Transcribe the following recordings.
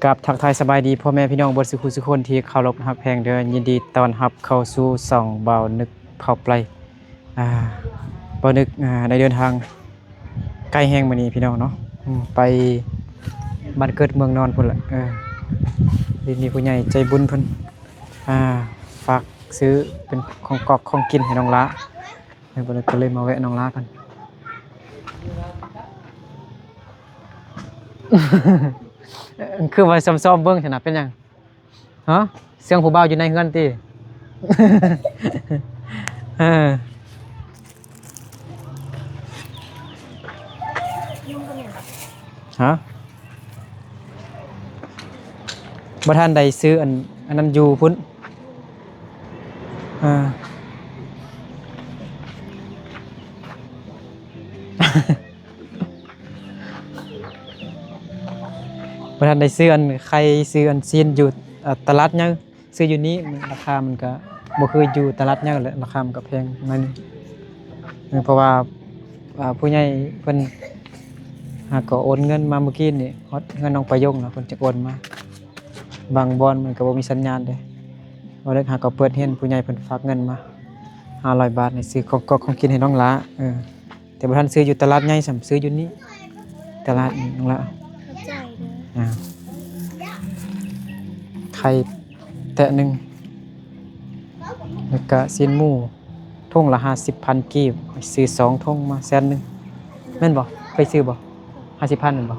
กับทักทายสบายดีพ่อแม่พี่น้องเบิดสุขุสุคนที่เคารพฮักแพงเด้อยินดีต้อนรับเข้าสู่ส่องเบานึกเผาไพลอ่าเบานึกได้เดินทางใกล้แห้งมื้อนี้พี่น้องเนาะไปบ้านเกิดเมืองนอนพุ่นล่ะมีผู้ใหญ่ใจบุญเพิ่นฝากซื้อเป็นของกอกของกินให้น้องละเพิ่นก็เลยมาแวะน้องละกัน คือว่าซ้อมๆเบิ่งซั่นน่ะเป็นหยังฮะเสียงผู้บ่าวอยู่ในเฮือนติ เออฮะบ่ทันได้ซื้ออันนั้นอยู่พุ่นเออ บ่ทันได้ซื้ออันไข่ซื้ออันซีนอยู่ตลาดยังซื้ออยู่นี้ราคามันก็บ่คืออยู่ตลาดยังแหละราคามันก็แพงหน่อยนึงเพราะว่าผู้ใหญ่เพิ่นหาก็โอนเงินมาเมื่อกี้นี่ฮอดเงินน้องประยงน่ะเพิ่นจะโอนมาบางบ่อนมันก็บ่มีสัญญาณเด้บ่ได้หาก็เปิดเฮ็ดผู้ใหญ่เพิ่นฝากเงินมา500 บาทให้ซื้อของกินให้น้องหลาแต่บ่ทันซื้ออยู่ตลาดใหญ่ซ้ำซื้ออยู่นี้ตลาดน้องหลาเข้าใจเด้อไข่แตะหนึ่งแล้วก็ซีนหมูทุ่งละ50,000กีบซื้อ2ทุ่งมา100,000แม่นบ่เคยซื้อบ่50,000แม่นบ่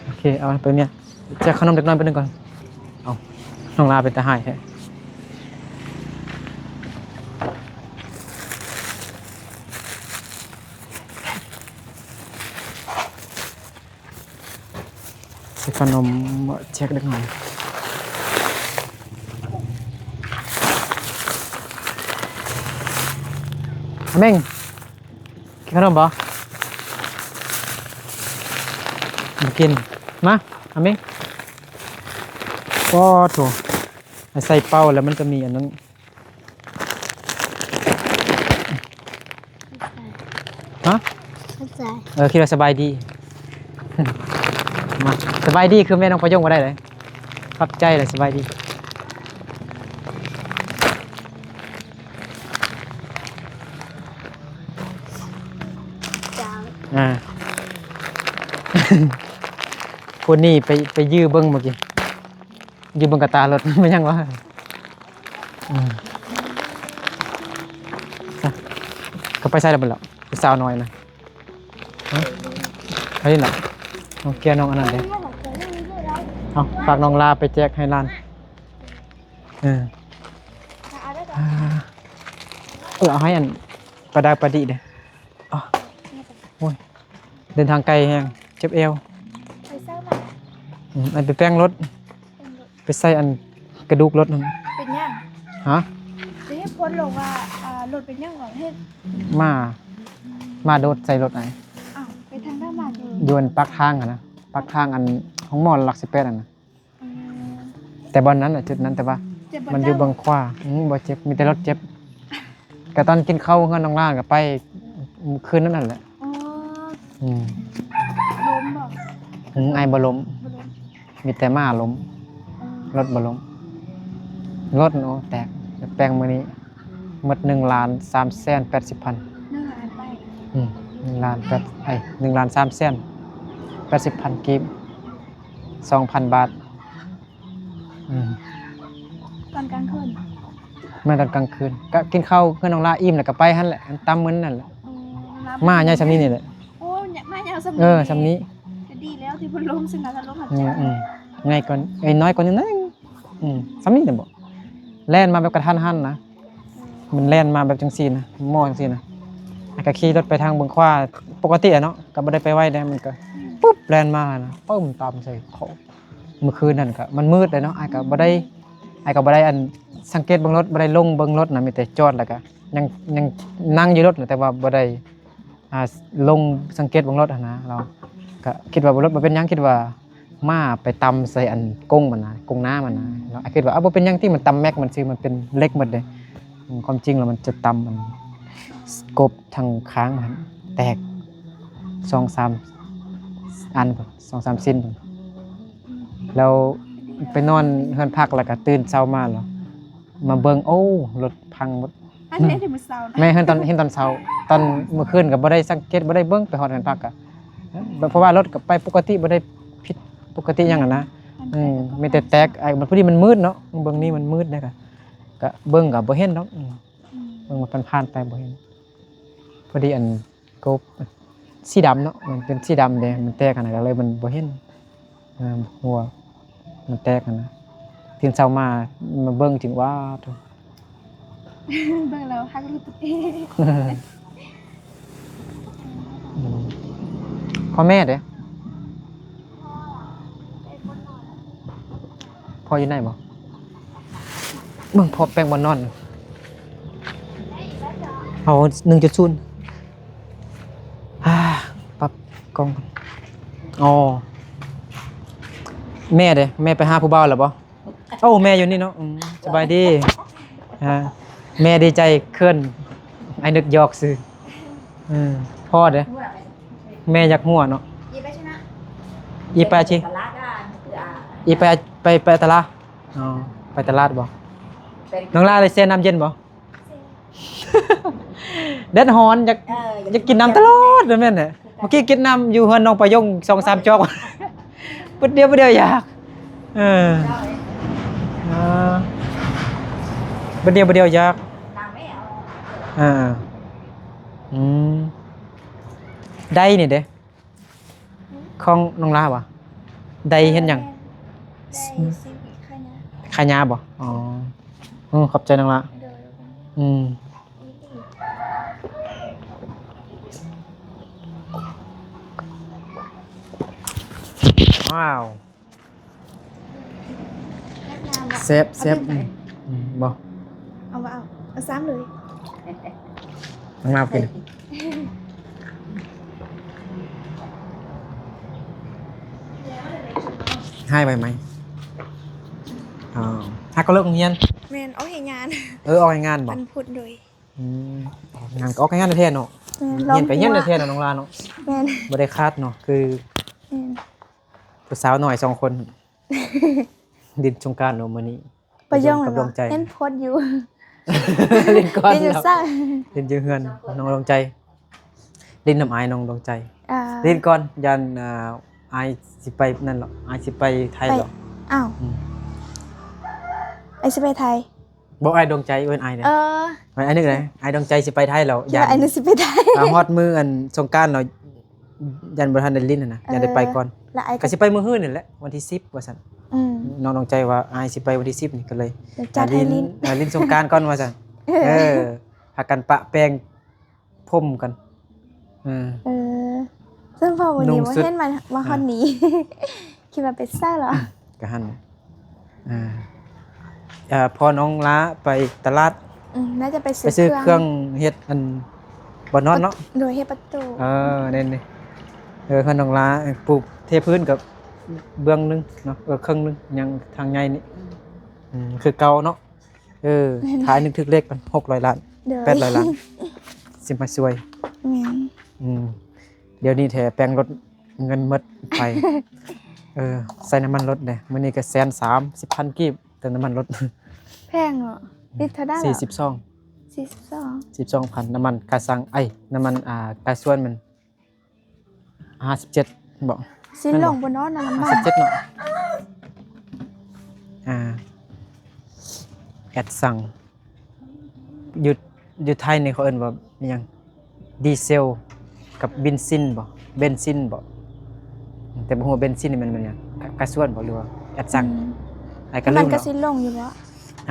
โอเคเอาไปเนี่ยแจกขนมเด็กน้อยไปนึงก่อนเอาน้องลาเป็นตาหายแท้ซื้อขนมแจกเด็กน้อยเม่งกินขนมบ่มากินมาเม่งก็โถใส่เป้าแล้วมันจะมีอันนั้นฮะ เข้าใจคิดว่าสบายดี มาสบายดีคือแม่น้องประยงมาได้เลยขอบใจเลยสบายดีจ้า คนนี้ไปยื้อเบิ้งเมื่อกี้ยื้อเบิ้งกระตารถ ไม่ยังวะก็ไปใส่แล้วเป็นหรอไปสาวน้อยนะเฮ้ยหรอน้องเกียร์น้องอันนั้นเลยเอาฝากน้องลาไปแจกให้ร้านเอาให้อันประดาประดิเด้อโอ้ยเดินทางไกลแฮงเจ็บเอวไปเศร้าหน่อยอันไปแป้งรถไปใส่อันกระดูกรถนั่นเป็นยังฮะจะให้พ้นลงว่ารถเป็นยังของเฮ็ดมาโดดใส่รถไหนอ้าวไปทางด้านมาดูยวนปักทางอะนะปักทางอันของหมอนหลัก18อันนะแต่บอลนั้นแหละจุดนั้นแต่ว่ามันอยู่บางขวาบ่เจ็บมีแต่รถเจ็บก็ตอนกินข้าวเงินน้องล่างก็ไปคืนนั่นแหละล้มบอกไอ้บ่ล้มมีแต่ม้าล้มรถบ่ล้มรถโอ้แตกแปลงมื้อนี้หมด1,380,000 เนื่องอะไรไป1,380,000กีบ2,000 บาทตอนกลางคืนมาตอนกลางคืนก็กินข้าวเพื่อนน้องลาอิ่มแล้วก็ไปหั่นแหละตามมื้อนั่นแหละมาใหญ่ซำนี้นี่แหละโอ้มาใหญ่ซำนี้ซำนี้จะดีแล้วที่เพิ่นล้มซึ่งน่าจะล้มหัดใจไงก่อนน้อยกว่านี้นึงซำนี้น่ะบ่แล่นมาแบบกระทันหันนะมันแล่นมาแบบจังซี่นะมอจังซี่นะก็ขี่รถไปทางเบิ่งขวาปกติอะเนาะก็บ่ได้ไปไวได้มันก็ปุ๊บแล่นมานะปึ้มตามใส่เขาเมื่อคืนนั่นก็มันมืดเลยเนาะอ้ายก็บ่ได้อันสังเกตเบิ่งรถบ่ได้ลงเบิ่งรถนะมีแต่จอดแล้วก็ยังนั่งอยู่รถแต่ว่าบ่ได้ลงสังเกตเบิ่งรถนะเราก็คิดว่ารถบ่เป็นหยังคิดว่ามาไปตำใส่อันกงมันนะกงน้ามันนะเราคิดว่าบ่เป็นหยังที่มันตำแม็กมันซื่อมันเป็นเล็กหมดเลยความจริงแล้วมันจะตำมันกบทางค้างมันแตก2-3 อัน2-3 ซิ้น แล้วไปนอนเฮือนพักแล้วก็ตื่นเช้ามาแล้วมาเบิ่งโอ้รถพังหมด อันนี้ที่มื้อเช้านะ แม่เห็นตอนเช้าตอนเมื่อคืนก็บ่ได้สังเกตบ่ได้เบิ่งไปฮอดเฮือนพักก็เพราะว่ารถก็ไปปกติบ่ได้ผิดปกติหยังอ่ะนะมีแต่แตกไอ้มันพอดีมันมืดเนาะเบิ่งนี่มันมืดเด้ก็เบิ่งก็บ่เห็นดอกเบิ่งมันผ่านไปบ่เห็นพอดีอันกบสีดำเนาะมันเป็นสีดำแดงมันแตกกันก็เลยมันบ่เห็นหัวมันแตกกันนะตื่นเช้ามาเบิ่งถึงว่าตัว เบิ่งแล้วฮักรู้ตัวเอง พ่อแม่เด้พ่ออยู่ไหนบ่มึงพอแป้งบ่นอนเอา 1.0 ปรับกล้องก่อนอ๋อแม่เด้แม่ไปหาผู้บ่าวแล้วบ่โอ้แม่อยู่นี่เนาะสบายดีแม่ดีใจเคลื่อนไอ้นึกหยอกซื่อพ่อเด้แม่อยากหัวเนาะอีไปชิอีไปตลาดอ๋อไปตลาดบ่น้องลาเลยเซ็นน้ำเย็นบ่เด็ดฮอนอยากกินน้ำตลอดเลยแม่นน่ะเมื่อกี้กินน้ำอยู่เฮือนน้องประยง 2-3 จอกปึ๊ดเดียวอยากปึ๊ดเดียวอยากได้นี่เด้ของน้องลาบ่ได้เฮ็ดหยังขายยาบ่อ๋อขอบใจน้องลาว้าวเซฟบ่เอาซ้ำเลย น้องลากินให้ไปไหมถ้าก็เลิกโรงเรียนแม่นเอาให้งาน ออกงานบ่มันพูดเลยงานก็ออกงานในเทศเนาะเรียนไปเรียนในเทศเนาะน้องลาเนาะแม่นบ่ได้คาดเนาะคือผู้สาวหน่อย2 คนดินสงกรานต์เนาะมื้อนี้ประยงกับดวงใจเห็นโพสอยู่เล่นก่อน เล่นอยู่ซ่าเล่นอยู่เฮือนน้องดวงใจเล่นน้ำอายน้องดวงใจเล่นก่อนยันอายสิไปนั่นหรอกอายสิไปไทยหรอกอ้าวไอสิไปไทยบอกอายดวงใจเอิ้นอายเนี่ยไอ้นึกไงอายดวงใจสิไปไทยแล้วยันไอ้นึกสิไปไทยฮอดมื้ออันสงกรานต์เนาะยันบ่ทันได้ลิ้นน่ะยันได้ไปก่อนก็สิไปมื้อฮื้อนี่แหละวันที่10ว่าซั่นน้องดวงใจว่าอายสิไปวันที่10นี่ก็เลยจัดให้ลิ้นสงกรานต์ก่อนว่าซั่นพากันปะแป้งพรมกันซึ่งพอวันนี้ว่าเห็นมาคนนี้คิดว่าเป็นซ่าเหรอก็หั่นพอน้องล้าไปตลาดน่าจะไปซื้อเครื่องเฮ็ดอันบ่นอนเนาะโดยเฮ็ดประตูนี่คือน้องล้าปลูกเทพื้นกับเบื้องนึงเนาะครึ่งนึงยังทางใหญ่นี่คือเก่าเนาะท้ายนึงถึกเลขกัน600 ล้าน800 ล้านสิมาช่วยเดี๋ยวนี้แถแปลงรถเงินหมดไปใส่น้ำมันรถเนี่ยมื้อนี้ก็130,000 กีบเติมน้ำมันรถแพงเหรอลิตรเท่าได้เหรอ42,000น้ำมันกาซังน้ำมันกาส่วนมัน57บ่สิ้นลงบ่นอนน้ำมัน57เนาะแอดสั่งอยู่ไทยนี่เขาเอิ้นว่าอิหยังดีเซลกับเบนซินบ่แต่บ่ฮู้ว่าเบนซินนี่มันหยังกาส่วนบ่หรือว่าแอดสั่งก็ลืมน้ำมันก็สิ้นลงอยู่บ่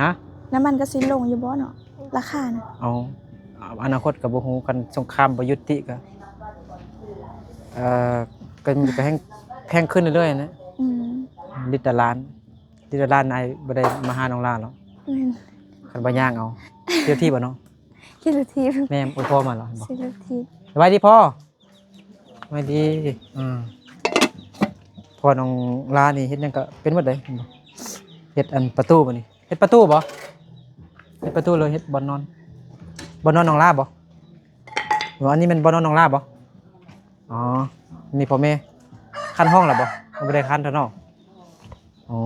ฮะน้ำมันก็สิ้นลงอยู่บ่เนาะราคาน่ะอนาคตก็บ่ฮู้กันสงครามบ่ยุติก็ก็แพงขึ้นเรื่อยๆนะลิตรล้านนายบ่ได้มาหาน้องลาหรอกคันบ่ย่างเอาเที่ยวที่บ่เนาะเที่ยวที่แม่อวยพ่อมาเหรอบ่เที่ยวที่สบายดีพ่อสบายดีพ่อน้องลานี่เฮ็ดหยังก็เป็นหมดเลยเฮ็ดอันประตูบ่นี่เฮ็ดประตูบ่เฮ็ดประตูเลยเฮ็ดบ่นอนน้องลาบ่อันนี้มันบ่นอนน้องลาบ่นี่พ่อแม่คันห้องล่ะบ่บ่ได้คันเท่าเนาะ อ๋อ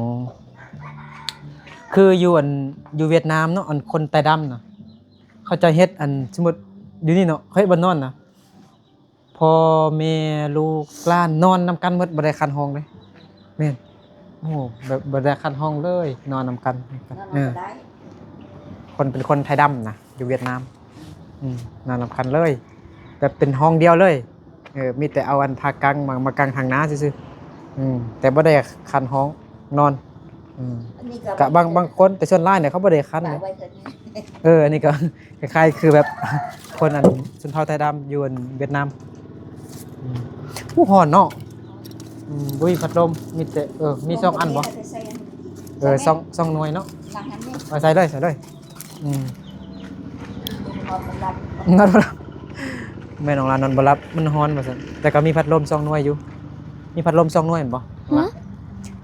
คืออยู่อันอยู่เวียดนามเนาะอันคนไต้ดำน่ะเขาจะเฮ็ดอันสมมุติอยู่นี่เนาะเขาเฮ็ดบ่นอนน่ะพ่อแม่ลูกหลานนอนนำกันหมดบ่ได้คันห้องเลยแม่นโอ้แบบบ่ได้คันห้องเลยนอนนำกันคนเป็นคนไทยดำนะอยู่เวียดนามนอนนำกันเลยแบบเป็นห้องเดียวเลยมีแต่เอาอันพากางมากางทางน้าซื่อๆแต่บ่ได้คันห้องนอนกะบางคนแต่ส่วนหลายเนี่ยเขาบ่ได้คันเลยอันนี้ก็ คล้ายๆคือแบบคนอันชนเผ่าไทยดำอยู่อันเวียดนามผู้ฮ้อนเนาะบ่มีพัดลมมีแต่มี2อันบ่2หน่วยเนาะเอาใส่เลยนอนบ่หลับแม่น้องลานอนบ่หลับมันร้อนว่าซั่นแต่ก็มีพัดลม2หน่วยอยู่มีพัดลม2หน่วยเห็นบ่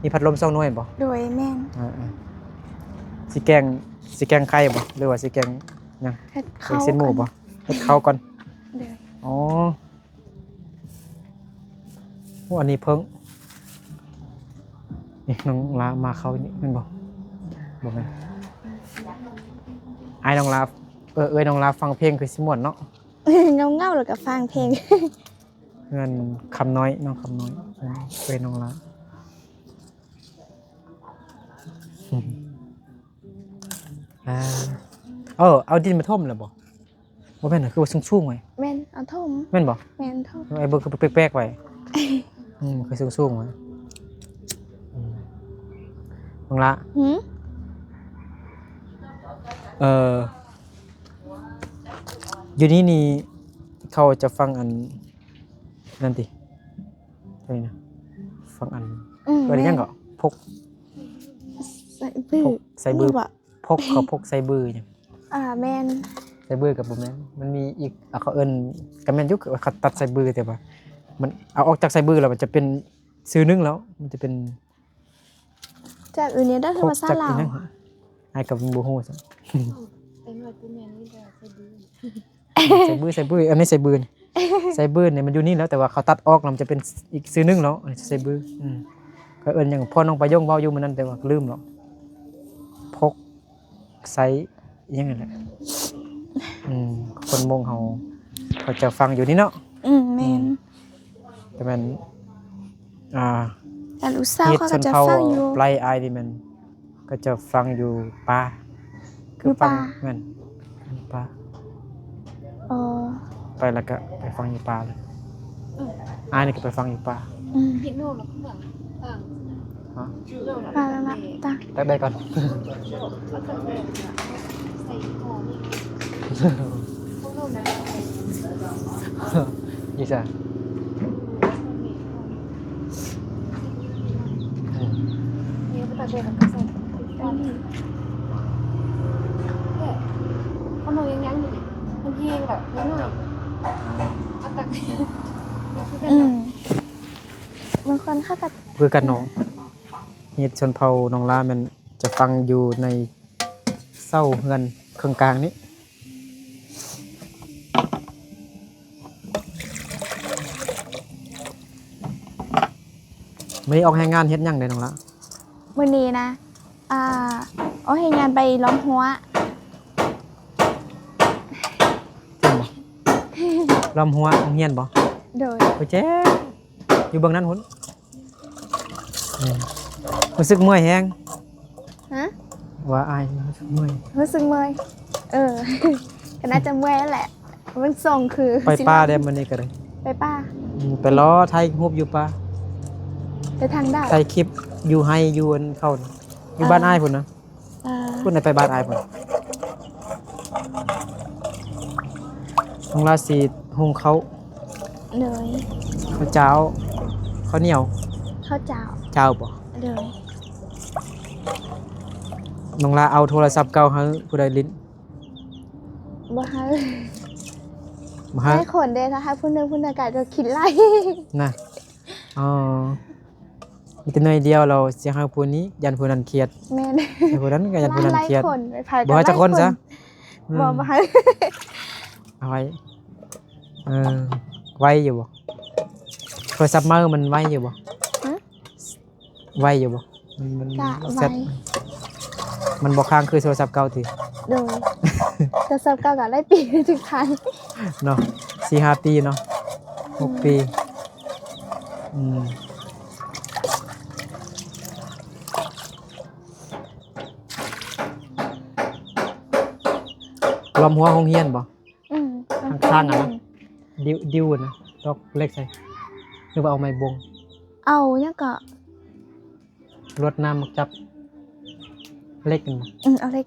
มีพัดลม2หน่วยเห็นบ่โดยแม่นสิแกงไข่บ่หรือว่าสิแกงหยัง เฮ็ด แก ข้าง เส้นหมูบ่เฮ็ดข้าวก่อน โดย อ๋ออันนี้เพิ่งนี่น้องลามาเข้านี่แม่นบ่บ่แม่นไอ้น้องลาน้องลาฟังเพลงคือสิม่วนเนาะ เงาแล้วก็ฟังเพลง เงินคำน้อยน้องคำน้อยน้องลาเอาดินมาท่มแล้วบ่แม่นน่ะคือว่าสูงๆไว้ แม่นเอาท่ม แม่นบ่ แม่นท่ม ไอ้เบิ่งคือแป๊กๆไว้คือสูงๆไว้น้องละอยู่นี่เขาจะฟังอันนั่นติอะไรนะฟังอันอะไรยังก็พกใส่บือพกเขาพกใส่บือเนี่ยแม่นใส่บือกับบ่แม่นมันมีอีกเขาเอิ้นก็แม่นอยู่เขาตัดใส่บือแต่ว่ามันเอาออกจากใส่บือแล้วมันจะเป็นซื้อนึงแล้วมันจะเป็นจากอื่นเนี่ยได้คือภาษาลาวไอ้กับบ่ฮู้ซั่นเป็นว่าตัวแม่นนี่ได้ใส่บืออันนี้ใส่บือเนี่ยมันอยู่นี่แล้วแต่ว่าเขาตัดออกแล้วมันจะเป็นอีกซื้อนึงแล้วใส่บือก็เอิ้นหยังพ่อน้องประยงเว้าอยู่มื้อนั้นแต่ว่าลืมแล้วพกใส่อีหยังนั่นแหละคนมงเขาจะฟังอยู่นี่เนาะแม่นแต่มันแต่ลูกสาวเขาก็จะฟังอยู่ปลายอายนี่มันก็จะฟังอยู่ป่าคือฟังแม่นป่าไปแล้วก็ไปฟังอยู่ป่าเลยอายนี่ก็ไปฟังอยู่ป่าพี่โน่แล้วก็แบบฟังแล้วนะตักได้ก่อนใส่หอมพวกโน่นะยี่สิบเนี่ยไปตัดเด็กกับใส่ขโมยยังอยู่มันเพียงแบบน้อยเอาตักบางคนเขาก็คือกันน้องเฮ็ดชนเผ่าน้องลามันจะฟังอยู่ในเศร้าเฮือนเครื่องกลางนี้ไม่ได้ออกให้งานเฮ็ดหยังได้น้องละมื้อนี้นะเอาให้งานไปล้อมหัวลำหัวโรงเรียนบ่โดยโอ้เจ๊อยู่เบื้องนั้นหุ่นรู้สึกเมื่อยแฮงว่าอายรู้สึกเมื่อยก็น่าจะเมื่อยแหละมันส่งคือไปป่าได้มื้อนี้ก็ได้ไปป่าไปล้อไทยรูปอยู่ป่าไปทางดาวไทยคลิปอยู่ให้อยู่อันเข้าอยู่บ้านอ้ายพุ่นนะพุ่นได้ไปบ้านอ้ายพุ่นน้องราศีหุงเขาเลยข้าวเจ้าข้าวเหนียวข้าวเจ้าบ่เลยน้องลาเอาโทรศัพท์เก่าให้ผู้ใดลิ้นบ่ให้ให้คนเด้ถ้าให้ผู้นึงผู้นั้นก็จะคิดไล่น่ะมีแต่หน่อยเดียวเราสิให้ผู้นี้ยันผู้นั้นเครียดแม่นให้ผู้นั้นก็ยันผู้นั้นเครียดบ่ให้จักคนซะบ่ให้เอาไว้ไวอยู่บ่โทรศัพท์มือมันไวอยู่บ่ไวอยู่บ่ มัน กะ เซ็ ไว้ ตมันบ่ค้างคือโทรศัพท์เก่าติ โดยจะซับเก่ากับไล่ปีถึงทัน เนาะ4-5 ปีเนาะ6 ปีรวมหัวโรงเรียนบ่ ข้างๆอะนะ ดิวนะดอกเล็กใส่หรือว่าเอาไม้บง เอาเนี่ยก็ รดน้ำมักจับเล็กกันบ่ เอาเล็ก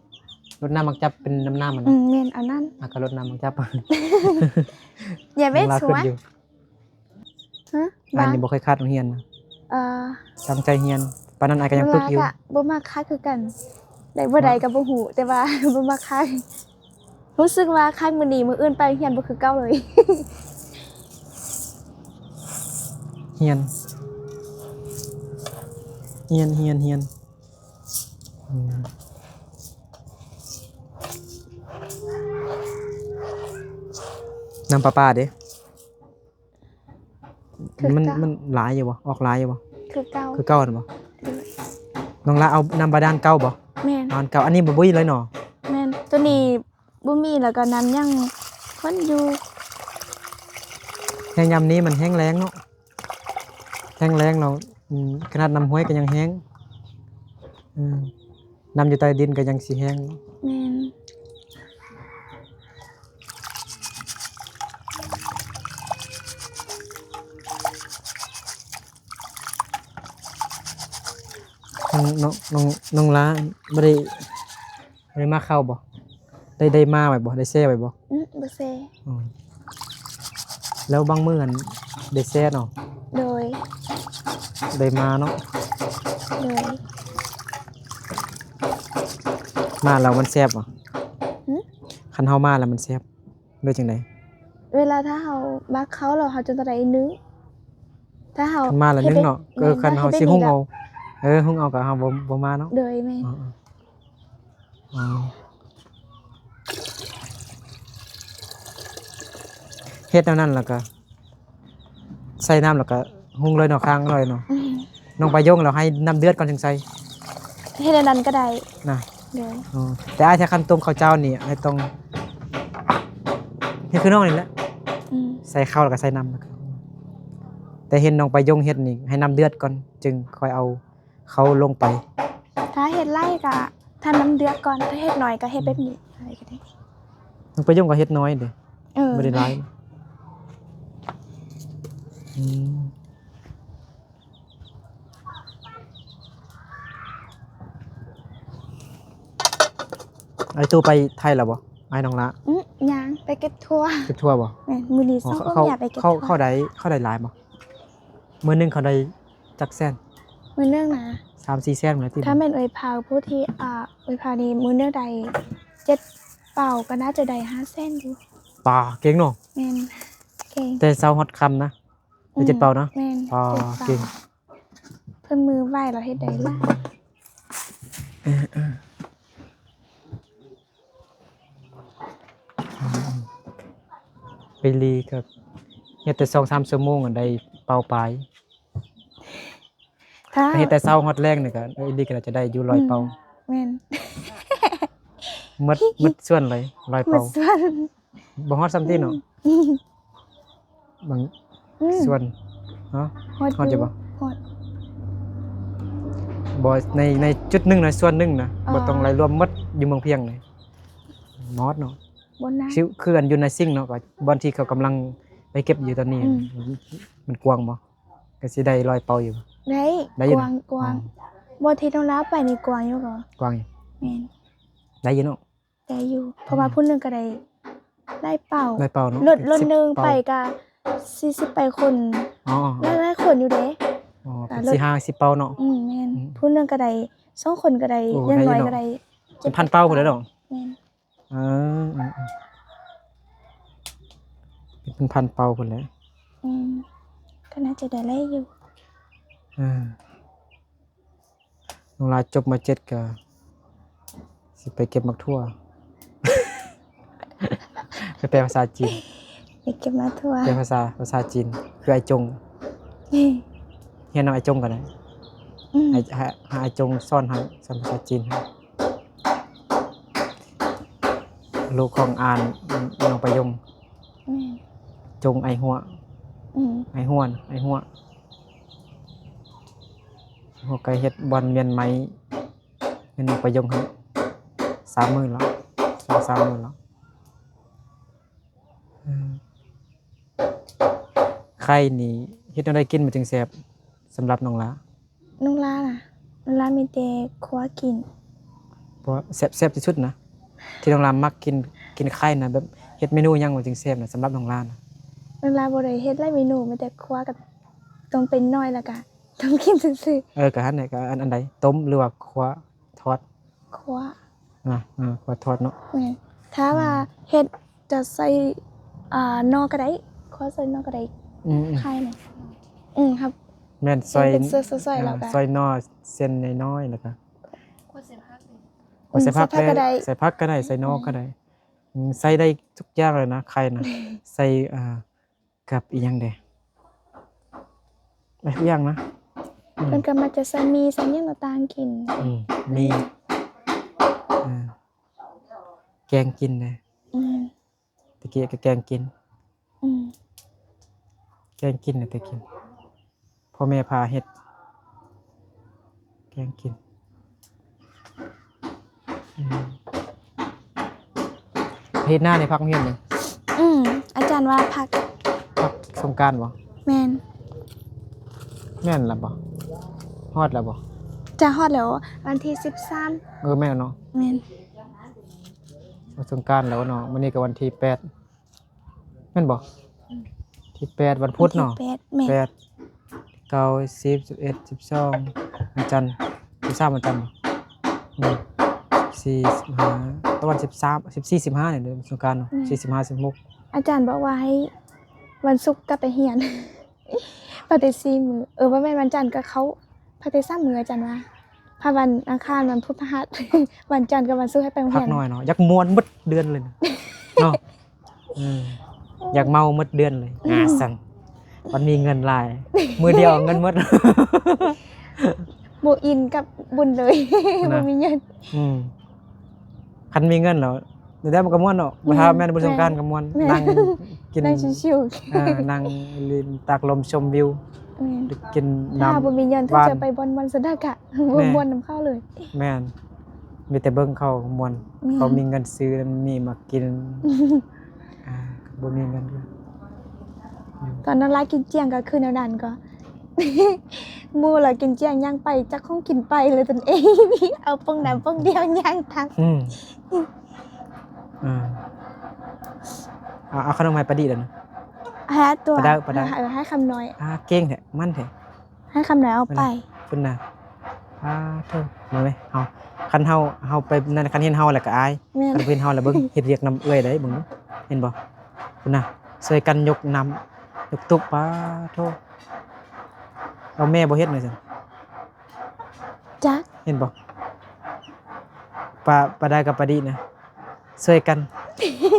รดน้ำมักจับเป็นน้ำมัน เมนเอานั่น ก็รดน้ำมักจับ อย่าเว้น ลา ชั ขึ้ วน อยู่ ฮะ อัน บาง นี้บ่เคยคาดโรงเรียนนะ เอ่อ ตั้งใจเรียนปานนั้นอายก็ยังปึกอยู่ อะบ่มาคักคือกันได้บ่ได้ก็บ่ฮู้แต่ว่า บ่มาคักรู้สึกว่าคักมื้อนี้มื้ออื่นไปเรียนบ่คือเก่าเลย เรียนอืมน้ำประปาเด้ คือ มัน เก่า มันหลายอยู่บ่ออกหลายอยู่บ่ คือเก่า คือเก่านั่นบ่น้องละเอาน้ำบาดาลเก่าบ่ แม่น อันเก่าอันนี้บ่บ่มีเลยเนาะ แม่นตัวนี้บ่มีแล้วก็น้ำยังคนอยู่ แห้งยามนี้มันแห้งแล้งเนาะแห้งแล้งเราขนาดน้ำห้วยก็ยังแห้งน้ำอยู่ใต้ดินก็ยังสิแห้ง แม่น น้องล้าบ่ได้มาเข้าบ่ได้มาไว้บ่ได้แซ่ไว้บ่ บ่เซ อืมแล้วบางมื้ออันได้แซ่เนาะ โดย ได้มาเนาะ โดย มาแล้วมันแซ่บบ่ หึ คันเฮามาแล้วมันแซ่บด้วยจังได๋ เวลาถ้าเฮามักเขาแล้วเฮาจะได้นึงถ้าเฮา คันมาแล้วนึงเนาะคันเฮาสิหุ้งเอาหุ้งเอาก็เฮาบ่มาเนาะ โดยแม่น อ๋อเฮ็ดแนวนั้นแล้วก็ใส่น้ำแล้วก็หุงเลยเนาะค้างเลยเนาะน้องไปยงแล้วให้น้ำเดือดก่อนถึงใส่ เฮ็ดอันนั้นก็ได้ นะ โดย อ๋อแต่อ้ายถ้าคันต้มข้าวเจ้านี่อ้ายต้องเฮ็ดคือน้องนี่แหละ อืม ใส่ข้าวแล้วก็ใส่น้ำแล้วก็แต่เห็นน้องไปยงเฮ็ดนี่ให้น้ำเดือดก่อนจึงค่อยเอาเขาลงไป ถ้าเฮ็ดไร่ก็ถ้าน้ำเดือดก่อนถ้าเฮ็ดน้อยก็เฮ็ดแบบนี้อะไรก็ได้ น้องไปยงก็เฮ็ดน้อยเด้ เออ บ่ได้หลายไอ้ตู้ไปไทยแล้วบ่ไอ้น้องละ ยังไปเก็บทั่ว เก็บทั่วบ่ แม่นมื้อนี้ อ๋อ ส่ง เขา อยากไปเก็บ เขา ทั่ว เขาได้หลายบ่มื้อหนึงเขาได้จักแสน มื้อนึงนะ 3-4 แสนหมดแล้วที่ ถ้าแม่นเอ่ยพาวผู้ที่เอ่ยพาวนี้มื้อนึงใด7เป่าก็น่าจะได้5เส้นอยู่ ป่าเก่งเนาะ แม่นเก่ง แต่เช้าฮอดค่ำนะหรือ7เป่านะ แม่น ป่า 7 เก่ง เพิ่นมือไหวเราเฮ็ดได้ล่ะ ไปลีก็เฮ็ดแต่ 2-3 ชั่วโมงอันใดเป่าปลาย ถ้า ถ้าเฮ็ดแต่เช้าฮอดแรงนี่ก็ลีก็น่าจะได้อยู่100เป่า แม่น หมดส่วนเลย100 มั เป่าน ส่วน บ่ฮอดซ้ำติเนาะบางส่วนเนาะ ฮอดอยู่บ่ ฮอด บ่ในจุดหนึงนะส่วนหนึงนะ อ๋อ บ่ต้องรายรวมหมดอยู่เมืองเพียงนี่มอดเนาะ บนนั้น คืออันอยู่ในซิ่งเนาะก็บ่อนที่เขากำลังไปเก็บอยู่ตอนนี้ มันกว้างบ่ก็สิได้100เป่าอยู่ ได้ ได้อยู่ ก นะ วางกวางบ่ที่ต้องรับไปนี่กวางอยู่ก็ กว้างอยู่ แม่น ได้อยู่เนาะ ได้อยู่ เพราะว่าผู้หนึงก็ได้เป่า ได้เป่าเนาะ รถนึง 10 ไป เป่า ก็40ไปคน อ๋อ ได้คนอยู่เด้ อ๋อ อ่า เป็น4-50เป่าเนาะ แม่นผู้หนึงก็ได้2คนก็ได้ โอ้ อย่างน้อย ได้อยู่ ก็ เนาะ ได้ เป็นพันเป่าพุ่นแหล้วเนาะ แม่น เออเป็นพันเป่าพุ่นแหล้ว ก็น่าจะได้ไล่อยู่ น้องลาจบมา7ก็สิไปเก็บมักทั่ว ไปแปลภาษาจีน ไปเก็บมาทั่ว แปลภาษาจีนคือไอ้จงเรียนเอาไอ้จงกันนะ ให้จงซ่อนให้สอนภาษาจีนให้ลูกของอ่านน้องประยง แม่น จงไอหัว ไอห้วนไอหัวหัวไก่เฮ็ดบอลเมียนไหมเงินน้องประยงให้30,000แล้ว30,000แล้วไข่นี่เฮ็ดแนวใดกินมันจึงแซ่บสำหรับน้องละ น้องลาน่ะน้องลามีแต่ครัวกิน เพราะแซ่บที่สุดนะที่น้องลามักกินไข่นะแบบเฮ็ดเมนูหยังมันจึงแซ่บนะสำหรับน้องลานะ น้องลาบ่ได้เฮ็ดหลายเมนูมีแต่ครัวกับต้องเป็นน้อยแล้วก็ต้องกินซื่อ ก็หั่นน่ะก็อันใดต้มหรือว่าคั่วทอด ๆครัว คั่วทอดเนาะ แม่นถ้าว่าเฮ็ดจะใส่นอกก็ได้ครัวใส่นอกก็ได้ ไข่น่ะครับ แม่นซอย เป็นซอยๆแล้วก็ ซอยนอเส้นน้อยๆแล้วก็ ควรเสียภาคเลย ใส่ผัก ใส่ผักก็ได้ ใส่ผักก็ได้ใส่นอกก็ได้ใส่ได้ทุกอย่างเลยนะไข่นะใส่กับอีหยังเด้หลายอย่างนะ เพิ่นก็มาจะใส่มีใส่หยังต่างๆกิน มีแกงกินเลย อืม ตะกี้ก็แกงกิน อืม แกงกินน่ะตะกี้พ่อแม่พาเฮ็ดแกงกินเฮ็ดหน้าในพักโรงเรียนนี่ อาจารย์ว่าพัก พักสงกรานต์บ่ แม่น แม่นล่ะบ่ฮอดแล้วบ่ จะฮอดแล้ววันที่13แม่นเนาะ แม่น วันสงกรานต์แล้วเนาะมื้อนี้ก็วันที่8แม่นบ่ที่8วันพุธเนาะ วันที่8แม่น 8 9 10 11 12วันจันทร์13วันจันทร์4 15ตะวัน13 14 15เนี่ยเดือนสงกรานต์เนาะ4 15 16 อาจารย์บอกว่าให้วันศุกร์กลับไปเรียน ปฏิ4มื้อว่าแม่นวันจันทร์ก็เขาปฏิ3มื้ออาจารย์ว่าพาวันอังคารวันพุธพฤหัส วันจันทร์กับวันศุกร์ให้ไปโรง พั เรี ก ยน น้อยเนาะอยากม่วนหมดเดือนเลยนะ เนาะอยากเมาหมดเดือนเลยสั่งมันมีเงินหลาย มือเดียวเอาเงินหมด บ่อินกับบุญเลย นะ บ่มีเงิน คันมีเงินแล้วเดี๋ยวได้มันก็ม่วนเนาะบ่ถ้าแม่นบุญสงกรานต์ก็ม่วน แม่ นั่งกิน นั่งชิว นั่งลินตากลมชมวิว ๆแม่น กิน ถ้า น้ำ บ่มีเงินถึง บ้าน จะไปบอนสะดากะ แม่ บ่นำเข้าเลย แม่นมีแต่เบิ่งเขาม่วน แม่น เขามีเงินซื้อนี่มากินบ่มีเงินก็ ตอนนั้นร้านกินเจียงก็คือแนวนั้นก็ หมู่ล่ะกินเจียงย่างไปจักคงกินไปเลยตนเอง เอาปงน้ำปงเดียวย่างทัก เอาขนมไม้ประดิษฐ์นะ หาตัว ปะดา ให้คำน้อย เก่งแท้มั่นแท้ ให้คำน้อยเอาไป คุณน่ะเท่ามาไหมเฮาคันเฮาไปนั่นคันเห็นเฮาแล้วก็อาย แม่น คันเพิ่นเฮาแล้วเบิ่งเฮ็ดเรียกนำเอื้อยได้เบิ่งเห็นบ่คุณน่ะช่วยกันยกน้ำยกตุกป้าโทเอาแม่บ่เฮ็ดหน่อยซั่น จัก เห็นบ่ปาได้กับปาดีนะช่วยกัน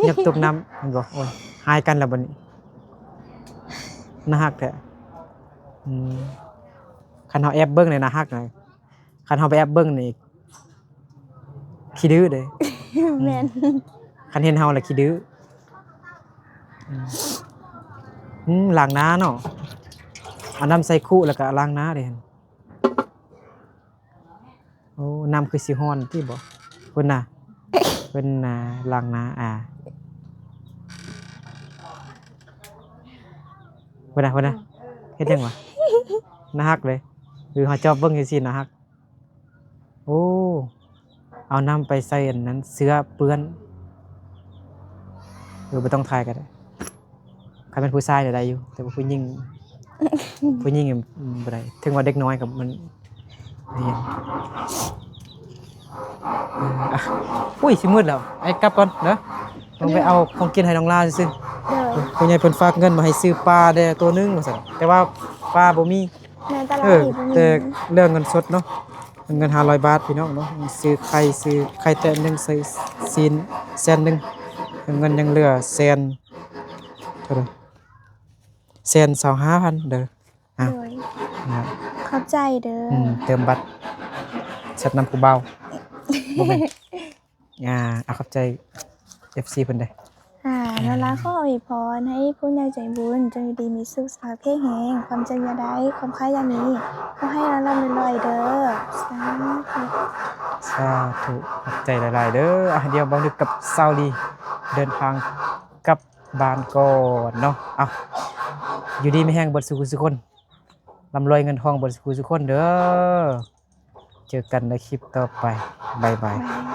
ยกตุกน้ำเห็นบ่โอ้ยหายกันแล้วบัดนี้น่าฮักแท้คันเฮาแอบเบิ่งนี่น่าฮักหน่อยคันเฮาไปแอบเบิ่งนี่ขี้ดื้อเด้ แม่น คันเห็นเฮาแล้วขี้ดื้อล้างหน้าเนาะเอาน้ำใส่คู่แล้วก็ล้างหน้าเด้หั่นโอ้น้ำคือสิฮ้อนติบ่เพิ่นน่ะเพิ่นน่ะล้างหน้าเพิ่นน่ะเฮ็ดจังวะน่าฮักเลยหรือเฮาจอบเบิ่งจังซี่น่าฮักโอ้เอาน้ำไปใส่อันนั้นเสื้อเปื้อนบ่ต้องทายก็ได้ใครเป็นผู้ชายได้อยู่แต่ว่าผู้หญิงบ่ได้ถึงว่าเด็กน้อยกับมันเรียนอุ้ยสิมืดแล้วไอ้กลับก่อนเด้อต้องไปเอาของกินให้น้องลาซื่อ เด้อ ๆผู้ใหญ่เพิ่นฝากเงินมาให้ซื้อปลาแด่ตัวนึงว่าซั่นแต่ว่าปลาบ่มี แม่นตลาดอีกบ่มี แต่เรื่องเงินสดเนาะเงิน500 บาทพี่น้องเนาะซื้อไข่แต่นึงใส่ซีนแสนนึงเงินยังเหลือแสนเท่าไหร่125,000เด้อ โดย นะ ขอบใจเด้ออ เติมบัตรชัดนำผู้เบาบ่แม่นเอาขอบใจ FC เพิ่นได้ แล้วล่ะขออวยพรให้ผู้ใหญ่ใจบุญจงอยู่ดีมีสุขสุขภาพแข็งแรงความเจริญอย่าได้ความใคร่อย่ามีขอให้ร่ำรวยๆเด้อสาธุ สาธุขอบใจหลายๆเด้อเดี๋ยวบ่นึกกับซาวลีเดินทางกลับบ้านก่อนเนาะอยู่ดีมีแฮงเบิดสุขสุขคนร่ำรวยเงินทองเบิดสุขสุขคนเด้อเจอกันในคลิปต่อไปบ๊ายบาย บ๊ายบาย